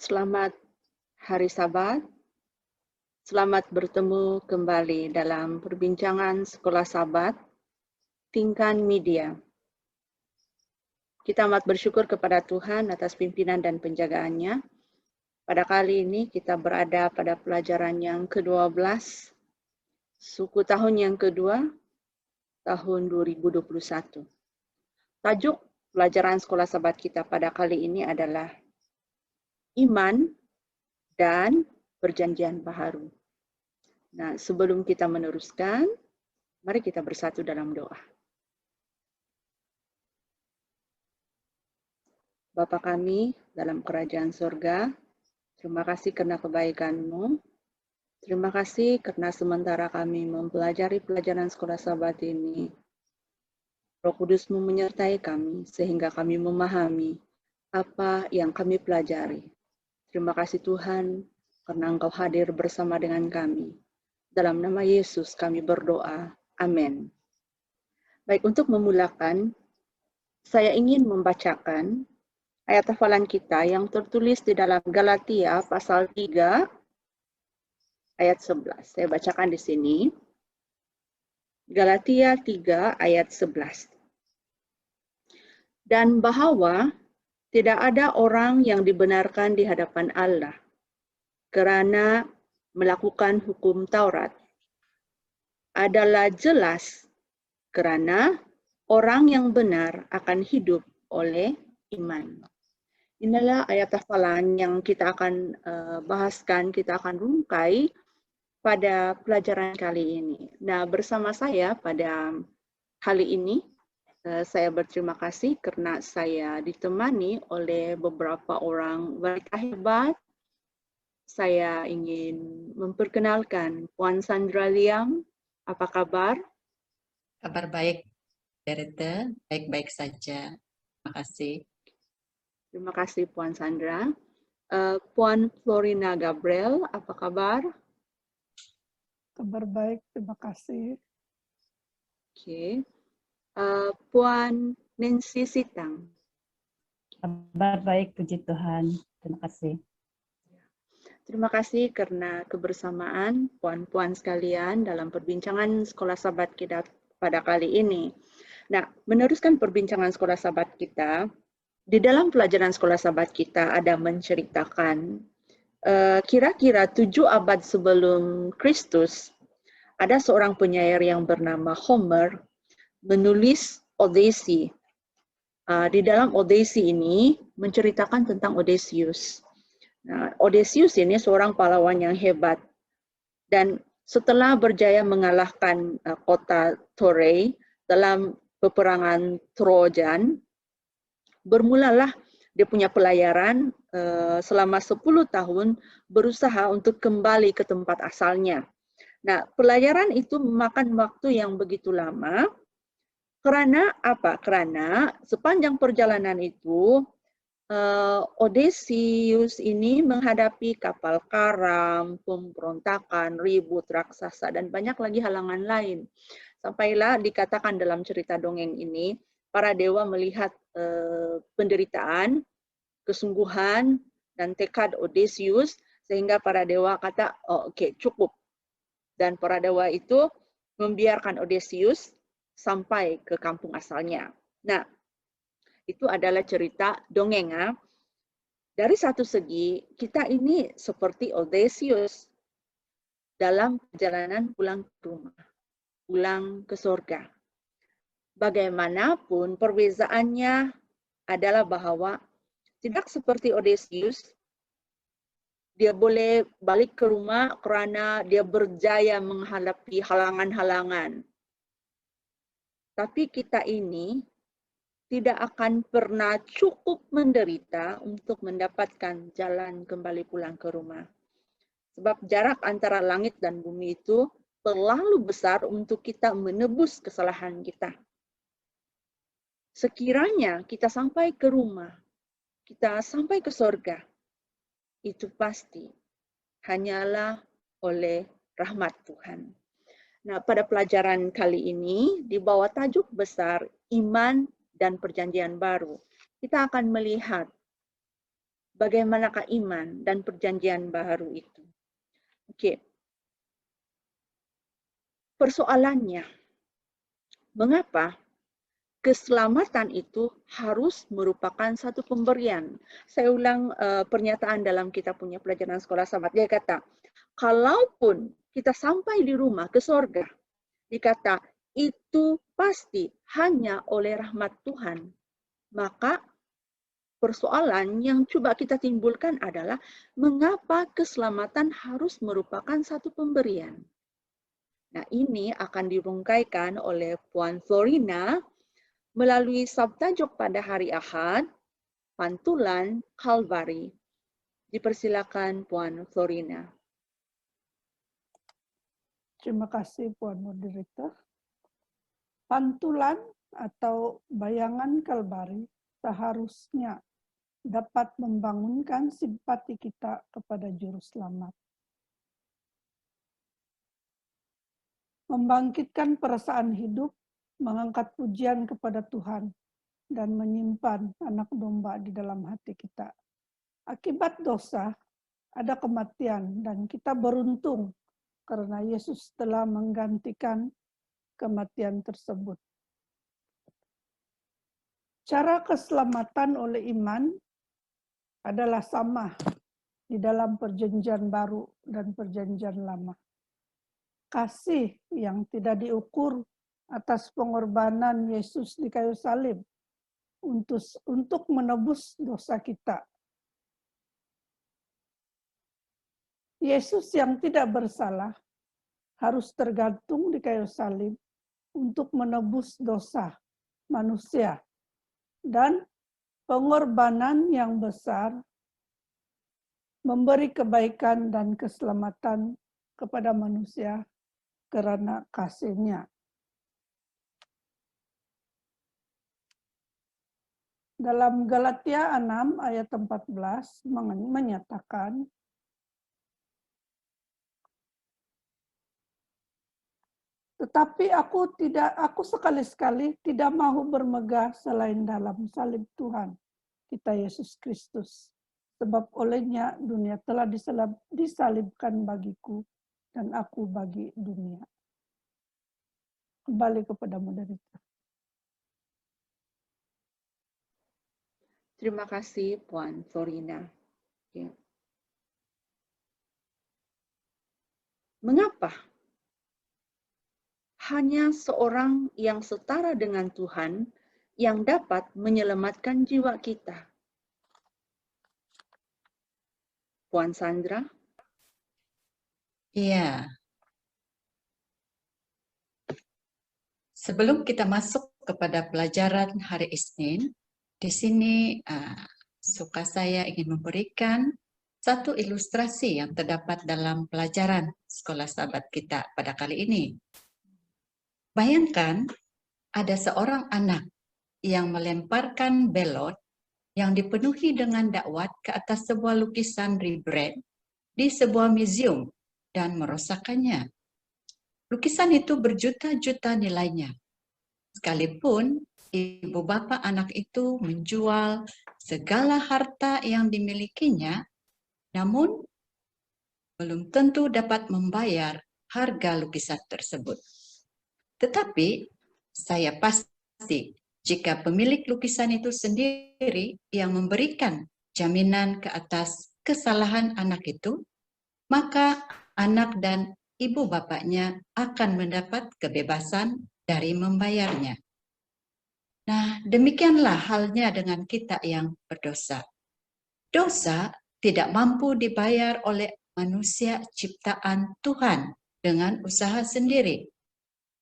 Selamat hari Sabat. Selamat bertemu kembali dalam perbincangan Sekolah Sabat Tingkan Media. Kita amat bersyukur kepada Tuhan atas pimpinan dan penjagaannya. Pada kali ini kita berada pada pelajaran yang ke-12, suku tahun yang kedua, tahun 2021. Tajuk pelajaran Sekolah Sabat kita pada kali ini adalah Iman dan Perjanjian Baharu. Nah, sebelum kita meneruskan, mari kita bersatu dalam doa. Bapa kami dalam kerajaan surga, terima kasih karena kebaikan-Mu. Terima kasih karena sementara kami mempelajari pelajaran Sekolah Sabat ini, Roh Kudus-Mu menyertai kami sehingga kami memahami apa yang kami pelajari. Terima kasih Tuhan karena Engkau hadir bersama dengan kami. Dalam nama Yesus kami berdoa. Amin. Baik, untuk memulakan, saya ingin membacakan ayat hafalan kita yang tertulis di dalam Galatia pasal 3 ayat 11. Saya bacakan di sini. Galatia 3 ayat 11. Dan bahwa tidak ada orang yang dibenarkan di hadapan Allah karena melakukan hukum Taurat adalah jelas karena orang yang benar akan hidup oleh iman. Inilah ayat hafalan yang kita akan bahaskan, kita akan rungkai pada pelajaran kali ini. Nah, bersama saya pada kali ini, saya berterima kasih karena saya ditemani oleh beberapa orang wanita hebat. Saya ingin memperkenalkan Puan Sandra Liam. Apa kabar? Kabar baik, Derita. Baik-baik saja. Terima kasih. Terima kasih Puan Sandra. Puan Florina Gabriel, apa kabar? Kabar baik, terima kasih. Oke. Puan Nancy Sitang. Kabar baik, puji Tuhan. Terima kasih. Terima kasih karena kebersamaan puan-puan sekalian dalam perbincangan Sekolah Sabat kita pada kali ini. Nah, meneruskan perbincangan Sekolah Sabat kita, di dalam pelajaran Sekolah Sabat kita ada menceritakan kira-kira 7 abad sebelum Kristus, ada seorang penyair yang bernama Homer menulis Odyssey. Di dalam Odyssey ini menceritakan tentang Odysseus. Nah, Odysseus ini seorang pahlawan yang hebat. Dan setelah berjaya mengalahkan kota Troy dalam peperangan Trojan, bermulalah dia punya pelayaran selama 10 tahun berusaha untuk kembali ke tempat asalnya. Nah, pelayaran itu memakan waktu yang begitu lama. Karena apa? Karena sepanjang perjalanan itu Odysseus ini menghadapi kapal karam, pemberontakan, ribut raksasa, dan banyak lagi halangan lain. Sampailah dikatakan dalam cerita dongeng ini, para dewa melihat penderitaan, kesungguhan, dan tekad Odysseus, sehingga para dewa kata, oh, oke, cukup. Dan para dewa itu membiarkan Odysseus sampai ke kampung asalnya. Nah, itu adalah cerita dongeng. Dari satu segi, kita ini seperti Odysseus dalam perjalanan pulang ke rumah, pulang ke surga. Bagaimanapun perbedaannya adalah bahwa tidak seperti Odysseus, dia boleh balik ke rumah karena dia berjaya menghadapi halangan-halangan. Tapi kita ini tidak akan pernah cukup menderita untuk mendapatkan jalan kembali pulang ke rumah. Sebab jarak antara langit dan bumi itu terlalu besar untuk kita menebus kesalahan kita. Sekiranya kita sampai ke rumah, kita sampai ke surga, itu pasti hanyalah oleh rahmat Tuhan. Nah, pada pelajaran kali ini, di bawah tajuk besar Iman dan Perjanjian Baru, kita akan melihat bagaimanakah iman dan perjanjian baru itu? Oke. Persoalannya, mengapa keselamatan itu harus merupakan satu pemberian? Saya ulang pernyataan dalam kita punya pelajaran sekolah sahabat. Dia kata, kalaupun kita sampai di rumah ke sorga, dikata itu pasti hanya oleh rahmat Tuhan. Maka persoalan yang coba kita timbulkan adalah mengapa keselamatan harus merupakan satu pemberian? Nah, ini akan dirungkaikan oleh Puan Florina melalui sabtajok pada hari Ahad, Pantulan Kalvari. Dipersilakan Puan Florina. Terima kasih Puan Moderator. Pantulan atau bayangan Kalvari seharusnya dapat membangunkan simpati kita kepada Juru Selamat. Membangkitkan perasaan hidup, mengangkat pujian kepada Tuhan, dan menyimpan anak domba di dalam hati kita. Akibat dosa, ada kematian, dan kita beruntung karena Yesus telah menggantikan kematian tersebut. Cara keselamatan oleh iman adalah sama di dalam perjanjian baru dan perjanjian lama. Kasih yang tidak diukur atas pengorbanan Yesus di kayu salib untuk menebus dosa kita. Yesus yang tidak bersalah harus tergantung di kayu salib untuk menebus dosa manusia. Dan pengorbanan yang besar memberi kebaikan dan keselamatan kepada manusia karena kasih-Nya. Dalam Galatia 6 ayat 14 menyatakan, tetapi aku sekali-sekali tidak mau bermegah selain dalam salib Tuhan kita Yesus Kristus. Sebab olehnya dunia telah disalibkan bagiku dan aku bagi dunia. Kembali kepada moderator. Terima kasih Puan Florina. Ya. Mengapa hanya seorang yang setara dengan Tuhan yang dapat menyelamatkan jiwa kita? Puan Sandra? Iya. Sebelum kita masuk kepada pelajaran hari Isnin, di sini suka saya ingin memberikan satu ilustrasi yang terdapat dalam pelajaran sekolah sahabat kita pada kali ini. Bayangkan ada seorang anak yang melemparkan belot yang dipenuhi dengan dakwat ke atas sebuah lukisan Rembrandt di sebuah museum dan merosakkannya. Lukisan itu berjuta-juta nilainya. Sekalipun ibu bapa anak itu menjual segala harta yang dimilikinya, namun belum tentu dapat membayar harga lukisan tersebut. Tetapi saya pasti jika pemilik lukisan itu sendiri yang memberikan jaminan ke atas kesalahan anak itu, maka anak dan ibu bapaknya akan mendapat kebebasan dari membayarnya. Nah, demikianlah halnya dengan kita yang berdosa. Dosa tidak mampu dibayar oleh manusia ciptaan Tuhan dengan usaha sendiri.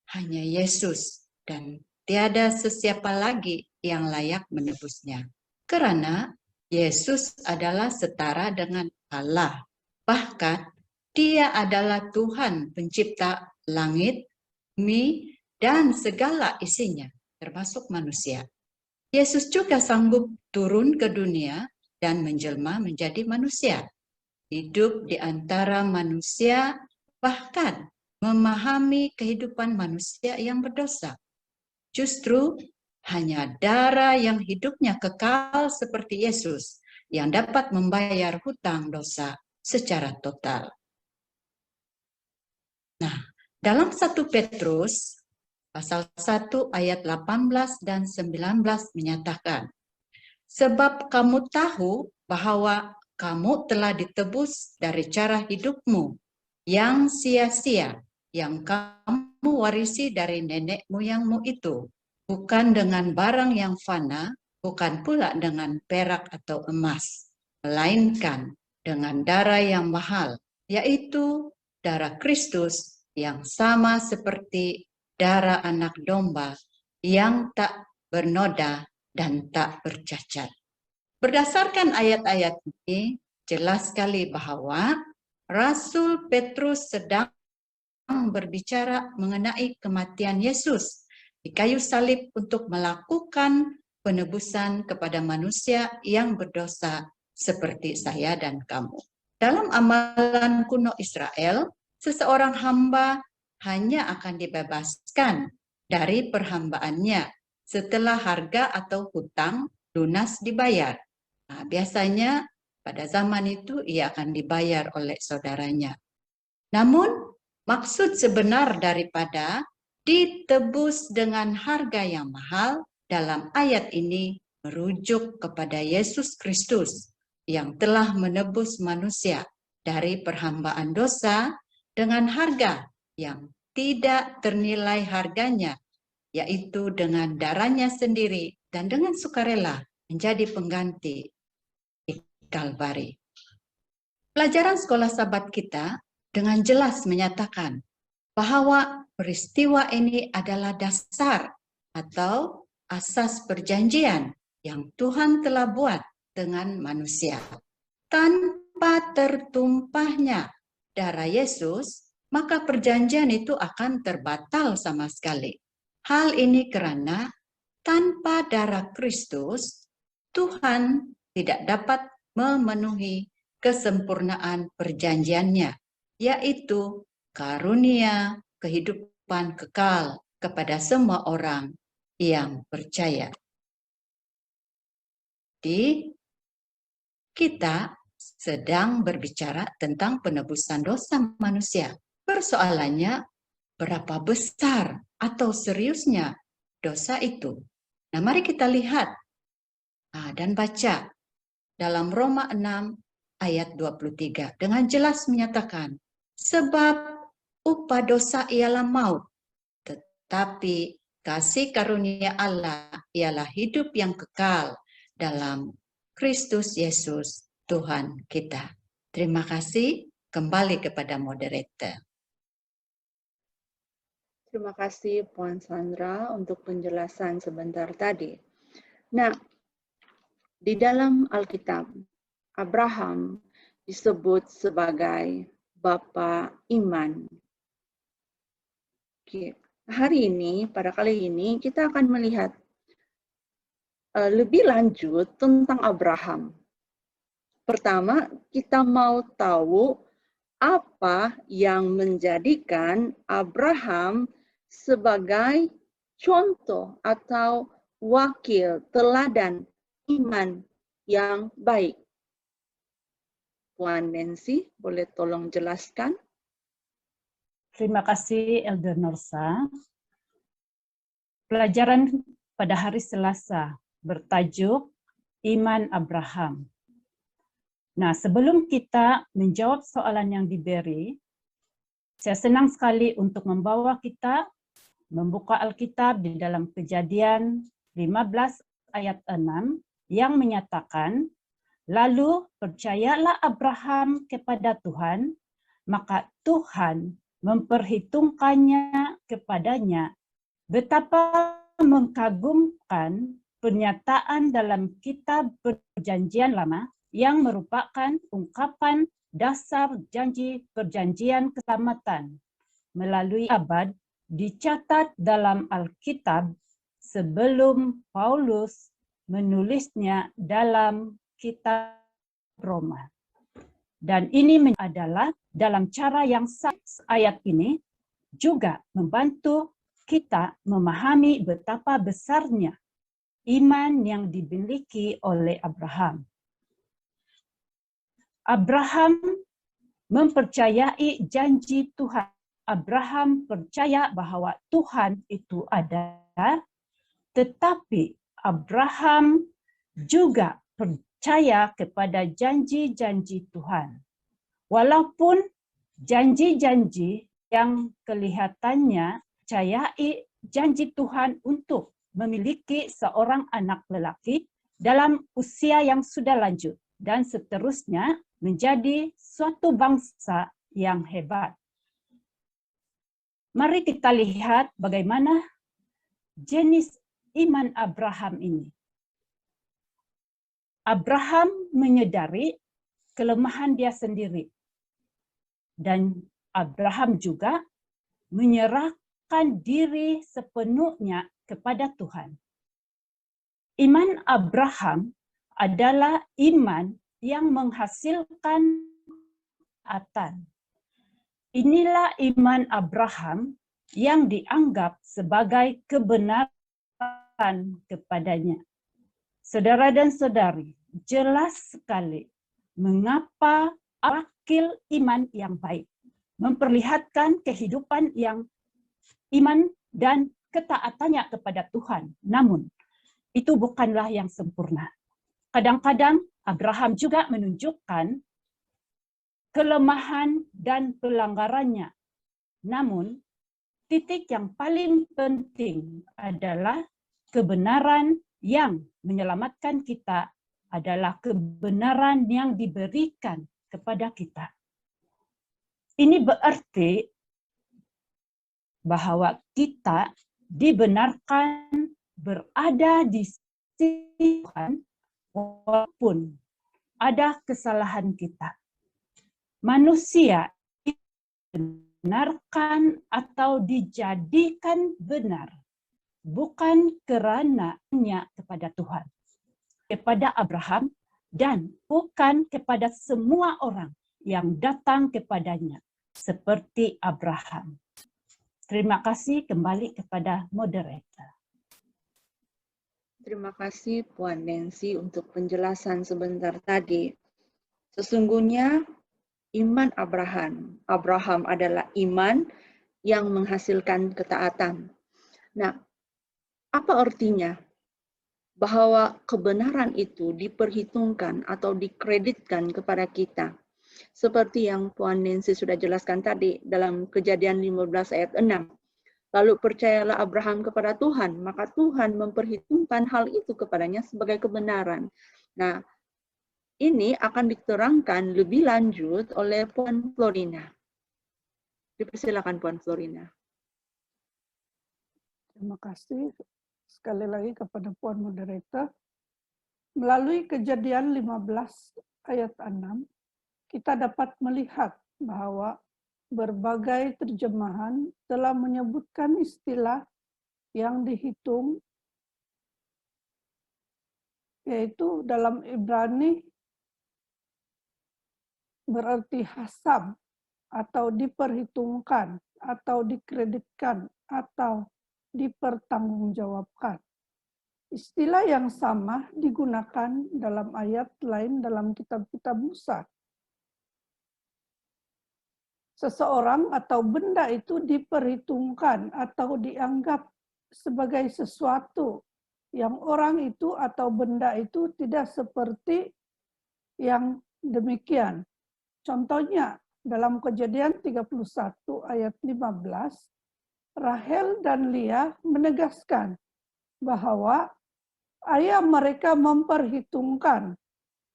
Hanya Yesus dan tiada sesiapa lagi yang layak menebusnya. Karena Yesus adalah setara dengan Allah. Bahkan Dia adalah Tuhan pencipta langit, bumi, dan segala isinya, termasuk manusia. Yesus juga sanggup turun ke dunia dan menjelma menjadi manusia. Hidup di antara manusia, bahkan memahami kehidupan manusia yang berdosa. Justru hanya darah yang hidupnya kekal seperti Yesus yang dapat membayar hutang dosa secara total. Nah, dalam 1 Petrus pasal 1 ayat 18 dan 19 menyatakan, sebab kamu tahu bahwa kamu telah ditebus dari cara hidupmu yang sia-sia, yang kamu warisi dari nenek moyangmu itu, bukan dengan barang yang fana, bukan pula dengan perak atau emas, melainkan dengan darah yang mahal, yaitu darah Kristus yang sama seperti darah anak domba yang tak bernoda dan tak bercacat. Berdasarkan ayat-ayat ini, jelas sekali bahwa Rasul Petrus sedang berbicara mengenai kematian Yesus di kayu salib untuk melakukan penebusan kepada manusia yang berdosa seperti saya dan kamu. Dalam amalan kuno Israel, seseorang hamba hanya akan dibebaskan dari perhambaannya setelah harga atau hutang lunas dibayar. Nah, biasanya pada zaman itu ia akan dibayar oleh saudaranya. Namun, maksud sebenar daripada ditebus dengan harga yang mahal dalam ayat ini merujuk kepada Yesus Kristus yang telah menebus manusia dari perhambaan dosa dengan harga yang tidak ternilai harganya, yaitu dengan darahnya sendiri dan dengan sukarela menjadi pengganti di Kalvari. Pelajaran sekolah Sabat kita dengan jelas menyatakan bahwa peristiwa ini adalah dasar atau asas perjanjian yang Tuhan telah buat dengan manusia. Tanpa tertumpahnya darah Yesus, maka perjanjian itu akan terbatal sama sekali. Hal ini karena tanpa darah Kristus, Tuhan tidak dapat memenuhi kesempurnaan perjanjiannya, yaitu karunia kehidupan kekal kepada semua orang yang percaya. Jadi, kita sedang berbicara tentang penebusan dosa manusia. Persoalannya, berapa besar atau seriusnya dosa itu? Nah, mari kita lihat dan baca dalam Roma 6 ayat 23 dengan jelas menyatakan, sebab upah dosa ialah maut, tetapi kasih karunia Allah ialah hidup yang kekal dalam Kristus Yesus Tuhan kita. Terima kasih. Kembali kepada moderator. Terima kasih Puan Sandra untuk penjelasan sebentar tadi. Nah, di dalam Alkitab, Abraham disebut sebagai Bapa Iman. Oke. Hari ini, pada kali ini, kita akan melihat lebih lanjut tentang Abraham. Pertama, kita mau tahu apa yang menjadikan Abraham sebagai contoh atau wakil teladan iman yang baik. Puan Nancy, boleh tolong jelaskan? Terima kasih Elder Norsa. Pelajaran pada hari Selasa bertajuk Iman Abraham. Nah, sebelum kita menjawab soalan yang diberi, saya senang sekali untuk membawa kita membuka Alkitab di dalam Kejadian 15 ayat 6 yang menyatakan, lalu percayalah Abraham kepada Tuhan, maka Tuhan memperhitungkannya kepadanya. Betapa mengagumkan pernyataan dalam kitab Perjanjian Lama yang merupakan ungkapan dasar janji perjanjian keselamatan melalui abad dicatat dalam Alkitab sebelum Paulus menulisnya dalam kitab Roma. Dan ini adalah dalam cara yang ayat ini juga membantu kita memahami betapa besarnya iman yang dimiliki oleh Abraham. Abraham mempercayai janji Tuhan. Abraham percaya bahwa Tuhan itu ada, tetapi Abraham juga percaya kepada janji-janji Tuhan. Walaupun janji-janji yang kelihatannya percayai janji Tuhan untuk memiliki seorang anak lelaki dalam usia yang sudah lanjut dan seterusnya menjadi suatu bangsa yang hebat. Mari kita lihat bagaimana jenis iman Abraham ini. Abraham menyadari kelemahan dia sendiri. Dan Abraham juga menyerahkan diri sepenuhnya kepada Tuhan. Iman Abraham adalah iman yang menghasilkan ketaatan. Inilah iman Abraham yang dianggap sebagai kebenaran kepadanya. Saudara dan saudari, jelas sekali mengapa wakil iman yang baik memperlihatkan kehidupan yang iman dan ketaatannya kepada Tuhan. Namun, itu bukanlah yang sempurna. Kadang-kadang Abraham juga menunjukkan kelemahan dan pelanggarannya. Namun, titik yang paling penting adalah kebenaran yang menyelamatkan kita adalah kebenaran yang diberikan kepada kita. Ini berarti bahwa kita dibenarkan berada di sisi Tuhan walaupun ada kesalahan kita. Manusia dibenarkan atau dijadikan benar bukan kerananya kepada Tuhan, kepada Abraham, dan bukan kepada semua orang yang datang kepadanya, seperti Abraham. Terima kasih, kembali kepada moderator. Terima kasih Puan Nancy untuk penjelasan sebentar tadi. Sesungguhnya iman Abraham adalah iman yang menghasilkan ketaatan. Nah, apa artinya? Bahwa kebenaran itu diperhitungkan atau dikreditkan kepada kita. Seperti yang Puan Nancy sudah jelaskan tadi dalam Kejadian 15 ayat 6. Lalu percayalah Abraham kepada Tuhan, maka Tuhan memperhitungkan hal itu kepadanya sebagai kebenaran. Nah, ini akan diterangkan lebih lanjut oleh Puan Florina. Dipersilakan Puan Florina. Terima kasih sekali lagi kepada Puan Moderator. Melalui Kejadian 15 ayat 6, kita dapat melihat bahwa berbagai terjemahan telah menyebutkan istilah yang dihitung, yaitu dalam Ibrani berarti hasab, atau diperhitungkan, atau dikreditkan, atau dipertanggungjawabkan. Istilah yang sama digunakan dalam ayat lain dalam kitab-kitab Musa. Seseorang atau benda itu diperhitungkan atau dianggap sebagai sesuatu yang orang itu atau benda itu tidak seperti yang demikian. Contohnya, dalam Kejadian 31 ayat 15, Rahel dan Leah menegaskan bahwa ayah mereka memperhitungkan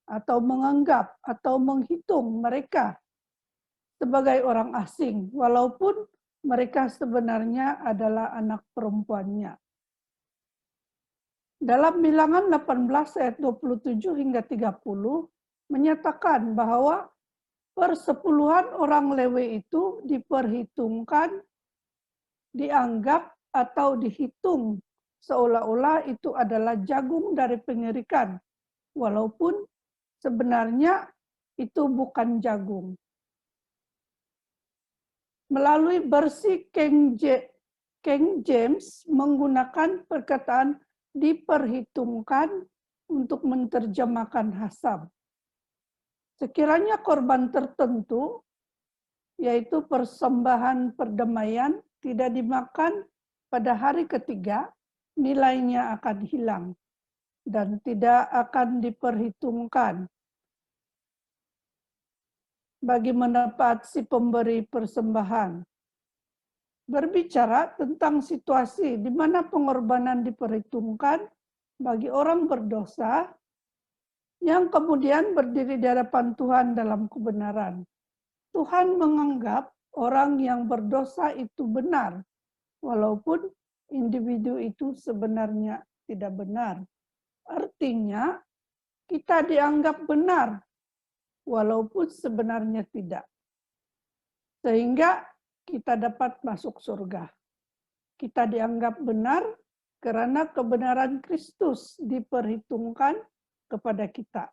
atau menganggap atau menghitung mereka sebagai orang asing, walaupun mereka sebenarnya adalah anak perempuannya. Dalam Bilangan 18 ayat 27 hingga 30 menyatakan bahwa persepuluhan orang Lewi itu diperhitungkan, dianggap atau dihitung seolah-olah itu adalah jagung dari pengerikan, walaupun sebenarnya itu bukan jagung. Melalui versi King James menggunakan perkataan diperhitungkan untuk menerjemahkan hasab. Sekiranya korban tertentu, yaitu persembahan perdamaian, tidak dimakan pada hari ketiga, nilainya akan hilang dan tidak akan diperhitungkan bagi manfaat si pemberi persembahan. Berbicara tentang situasi di mana pengorbanan diperhitungkan bagi orang berdosa yang kemudian berdiri di hadapan Tuhan dalam kebenaran. Tuhan menganggap orang yang berdosa itu benar, walaupun individu itu sebenarnya tidak benar. Artinya, kita dianggap benar, walaupun sebenarnya tidak. Sehingga kita dapat masuk surga. Kita dianggap benar karena kebenaran Kristus diperhitungkan kepada kita.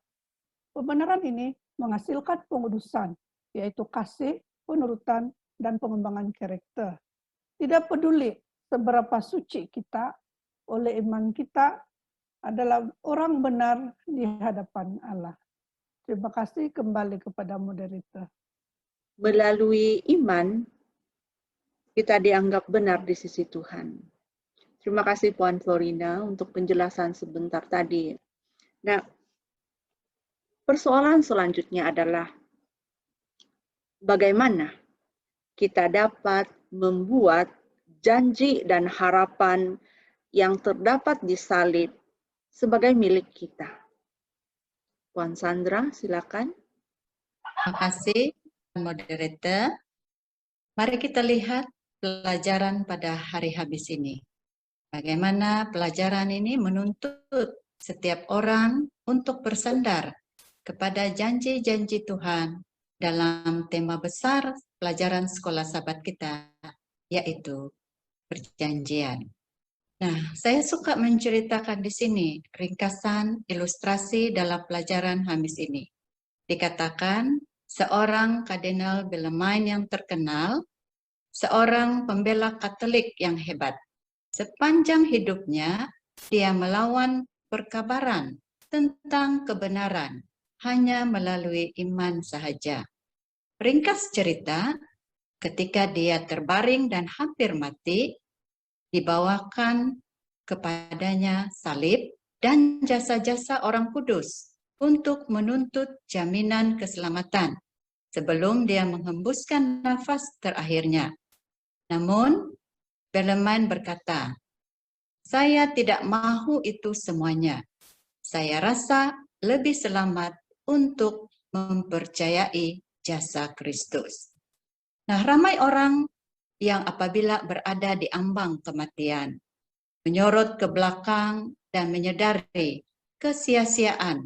Kebenaran ini menghasilkan pengudusan, yaitu kasih, penurutan, dan pengembangan karakter. Tidak peduli seberapa suci kita, oleh iman kita adalah orang benar di hadapan Allah. Terima kasih, kembali kepada moderator. Melalui iman, kita dianggap benar di sisi Tuhan. Terima kasih Puan Florina untuk penjelasan sebentar tadi. Nah, persoalan selanjutnya adalah bagaimana kita dapat membuat janji dan harapan yang terdapat di salib sebagai milik kita. Puan Sandra, silakan. Terima kasih, moderator. Mari kita lihat pelajaran pada hari habis ini. Bagaimana pelajaran ini menuntut setiap orang untuk bersandar kepada janji-janji Tuhan dalam tema besar pelajaran sekolah sahabat kita, yaitu perjanjian. Nah, saya suka menceritakan di sini ringkasan ilustrasi dalam pelajaran Hamis ini. Dikatakan seorang Kardinal Bellarmine yang terkenal, seorang pembela Katolik yang hebat. Sepanjang hidupnya, dia melawan perkabaran tentang kebenaran hanya melalui iman sahaja. Ringkas cerita, ketika dia terbaring dan hampir mati, dibawakan kepadanya salib dan jasa-jasa orang kudus untuk menuntut jaminan keselamatan sebelum dia menghembuskan nafas terakhirnya. Namun, Bellarmine berkata, "Saya tidak mahu itu semuanya. Saya rasa lebih selamat untuk mempercayai jasa Kristus." Nah, ramai orang yang apabila berada di ambang kematian, menyorot ke belakang dan menyadari kesia-siaan,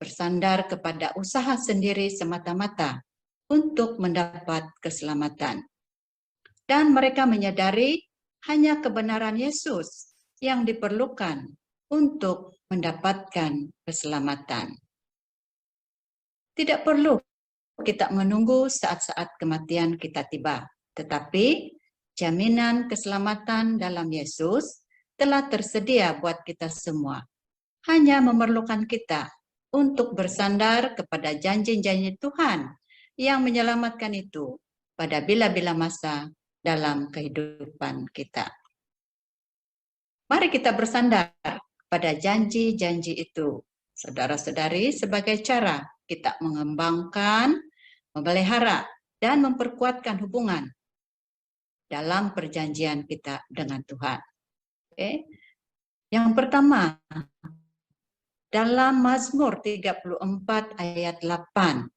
bersandar kepada usaha sendiri semata-mata untuk mendapat keselamatan. Dan mereka menyadari hanya kebenaran Yesus yang diperlukan untuk mendapatkan keselamatan. Tidak perlu kita menunggu saat-saat kematian kita tiba, tetapi jaminan keselamatan dalam Yesus telah tersedia buat kita semua. Hanya memerlukan kita untuk bersandar kepada janji-janji Tuhan yang menyelamatkan itu pada bila-bila masa dalam kehidupan kita. Mari kita bersandar pada janji-janji itu, saudara-saudari, sebagai cara kita mengembangkan, memelihara, dan memperkuatkan hubungan dalam perjanjian kita dengan Tuhan. Oke. Yang pertama, dalam Mazmur 34 ayat 8,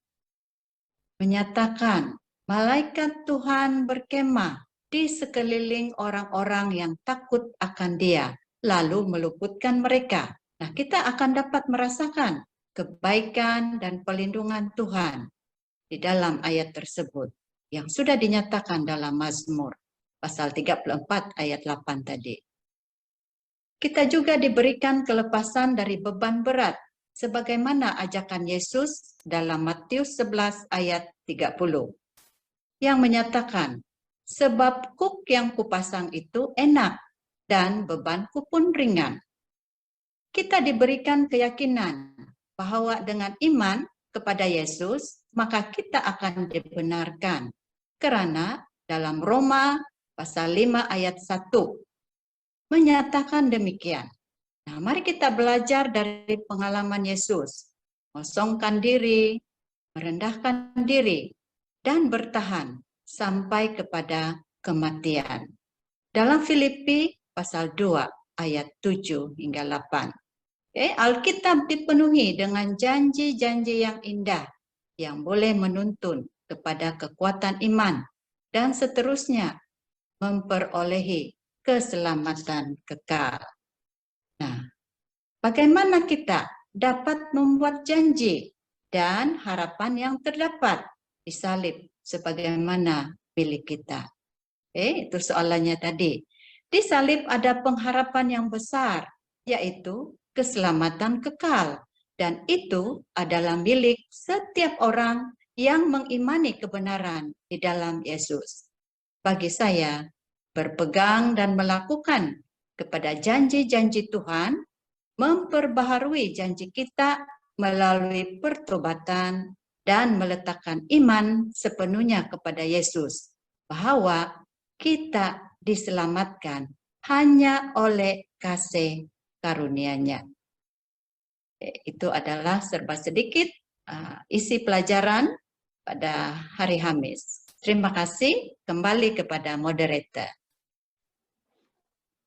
menyatakan, malaikat Tuhan berkemah di sekeliling orang-orang yang takut akan Dia, lalu meluputkan mereka. Nah, kita akan dapat merasakan kebaikan dan perlindungan Tuhan di dalam ayat tersebut yang sudah dinyatakan dalam Mazmur pasal 34 ayat 8 tadi. Kita juga diberikan kelepasan dari beban berat sebagaimana ajakan Yesus dalam Matius 11 ayat 30 yang menyatakan, sebab kuk yang kupasang itu enak dan bebanku pun ringan. Kita diberikan keyakinan bahwa dengan iman kepada Yesus, maka kita akan dibenarkan. Karena dalam Roma pasal 5 ayat 1 menyatakan demikian. Nah, mari kita belajar dari pengalaman Yesus. Kosongkan diri, merendahkan diri, dan bertahan sampai kepada kematian. Dalam Filipi pasal 2 ayat 7 hingga 8. Alkitab dipenuhi dengan janji-janji yang indah yang boleh menuntun kepada kekuatan iman dan seterusnya memperolehi keselamatan kekal. Nah, bagaimana kita dapat membuat janji dan harapan yang terdapat di salib sebagaimana milik kita? Itu soalannya tadi. Di salib ada pengharapan yang besar, yaitu keselamatan kekal. Dan itu adalah milik setiap orang yang mengimani kebenaran di dalam Yesus. Bagi saya, berpegang dan melakukan kepada janji-janji Tuhan, memperbaharui janji kita melalui pertobatan dan meletakkan iman sepenuhnya kepada Yesus, bahwa kita diselamatkan hanya oleh kasih karunia-Nya. Itu adalah serba sedikit isi pelajaran pada hari Kamis. Terima kasih, kembali kepada moderator.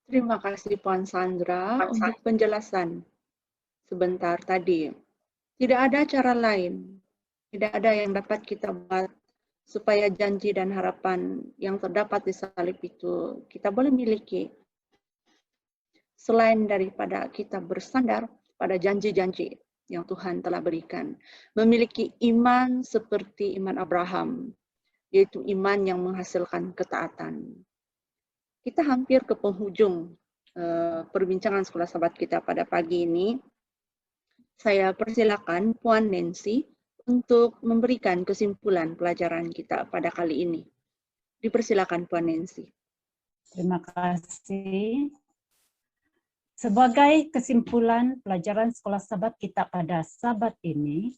Terima kasih Puan Sandra untuk penjelasan sebentar tadi. Tidak ada cara lain, tidak ada yang dapat kita buat supaya janji dan harapan yang terdapat di salib itu kita boleh miliki. Selain daripada kita bersandar pada janji-janji yang Tuhan telah berikan. Memiliki iman seperti iman Abraham, yaitu iman yang menghasilkan ketaatan. Kita hampir ke penghujung perbincangan sekolah sahabat kita pada pagi ini. Saya persilakan Puan Nancy untuk memberikan kesimpulan pelajaran kita pada kali ini. Dipersilakan Puan Nancy. Terima kasih. Sebagai kesimpulan pelajaran sekolah sahabat kita pada Sabat ini,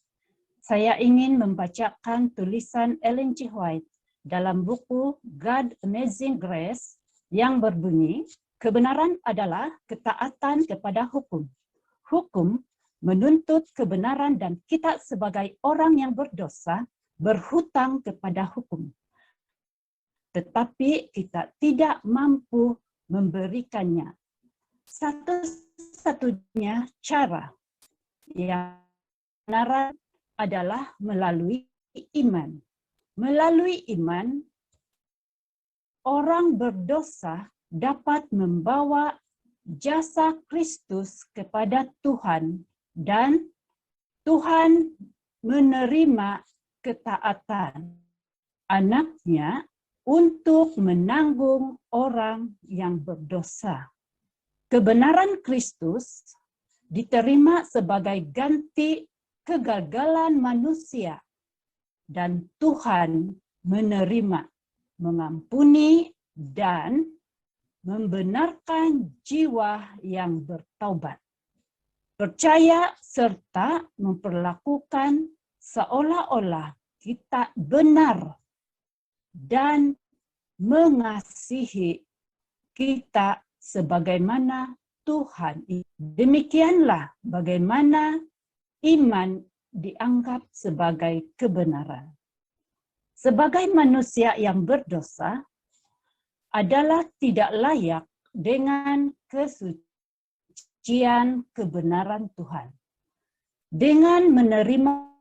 saya ingin membacakan tulisan Ellen G. White dalam buku God Amazing Grace yang berbunyi, kebenaran adalah ketaatan kepada hukum. Hukum menuntut kebenaran dan kita sebagai orang yang berdosa berhutang kepada hukum. Tetapi kita tidak mampu memberikannya. Satu-satunya cara yang benar adalah melalui iman. Melalui iman, orang berdosa dapat membawa jasa Kristus kepada Tuhan dan Tuhan menerima ketaatan anak-Nya untuk menanggung orang yang berdosa. Kebenaran Kristus diterima sebagai ganti kegagalan manusia dan Tuhan menerima, mengampuni dan membenarkan jiwa yang bertaubat. Percaya serta memperlakukan seolah-olah kita benar dan mengasihi kita sebagaimana Tuhan. Demikianlah bagaimana iman dianggap sebagai kebenaran. Sebagai manusia yang berdosa adalah tidak layak dengan kesucian kebenaran Tuhan. Dengan menerima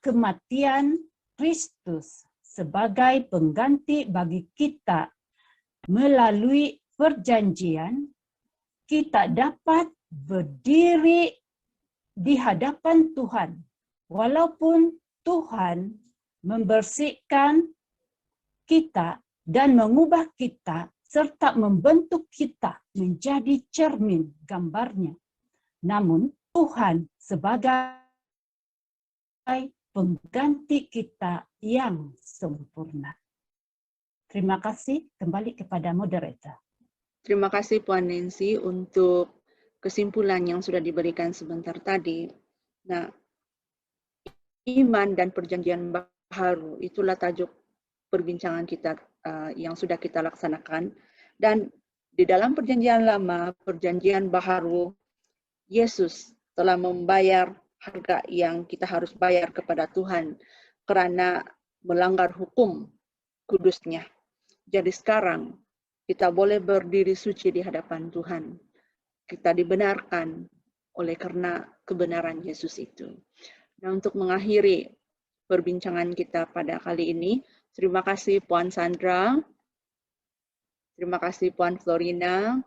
kematian Kristus sebagai pengganti bagi kita melalui perjanjian, kita dapat berdiri di hadapan Tuhan, walaupun Tuhan membersihkan kita dan mengubah kita serta membentuk kita menjadi cermin gambarnya. Namun Tuhan sebagai pengganti kita yang sempurna. Terima kasih, kembali kepada moderator. Terima kasih Puan Nancy untuk kesimpulan yang sudah diberikan sebentar tadi. Nah, iman dan perjanjian baru. Itulah tajuk perbincangan kita yang sudah kita laksanakan. Dan di dalam perjanjian lama, perjanjian baru, Yesus telah membayar harga yang kita harus bayar kepada Tuhan karena melanggar hukum kudusnya. Jadi sekarang kita boleh berdiri suci di hadapan Tuhan. Kita dibenarkan oleh karena kebenaran Yesus itu. Nah, untuk mengakhiri perbincangan kita pada kali ini, terima kasih Puan Sandra, terima kasih Puan Florina,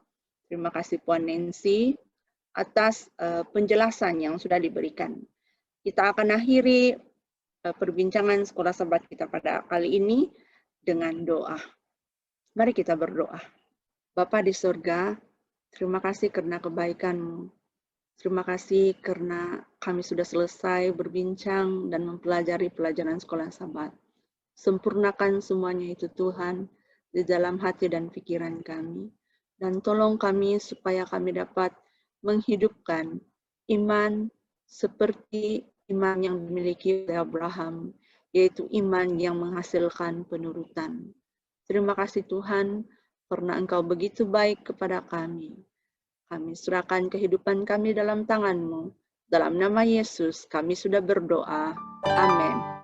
terima kasih Puan Nancy atas penjelasan yang sudah diberikan. Kita akan akhiri perbincangan sekolah sahabat kita pada kali ini dengan doa. Mari kita berdoa. Bapa di surga, terima kasih karena kebaikan-Mu. Terima kasih karena kami sudah selesai berbincang dan mempelajari pelajaran sekolah sahabat. Sempurnakan semuanya itu Tuhan di dalam hati dan pikiran kami. Dan tolong kami supaya kami dapat menghidupkan iman seperti iman yang dimiliki oleh Abraham, yaitu iman yang menghasilkan penurutan. Terima kasih Tuhan, karena Engkau begitu baik kepada kami. Kami serahkan kehidupan kami dalam tangan-Mu. Dalam nama Yesus kami sudah berdoa. Amin.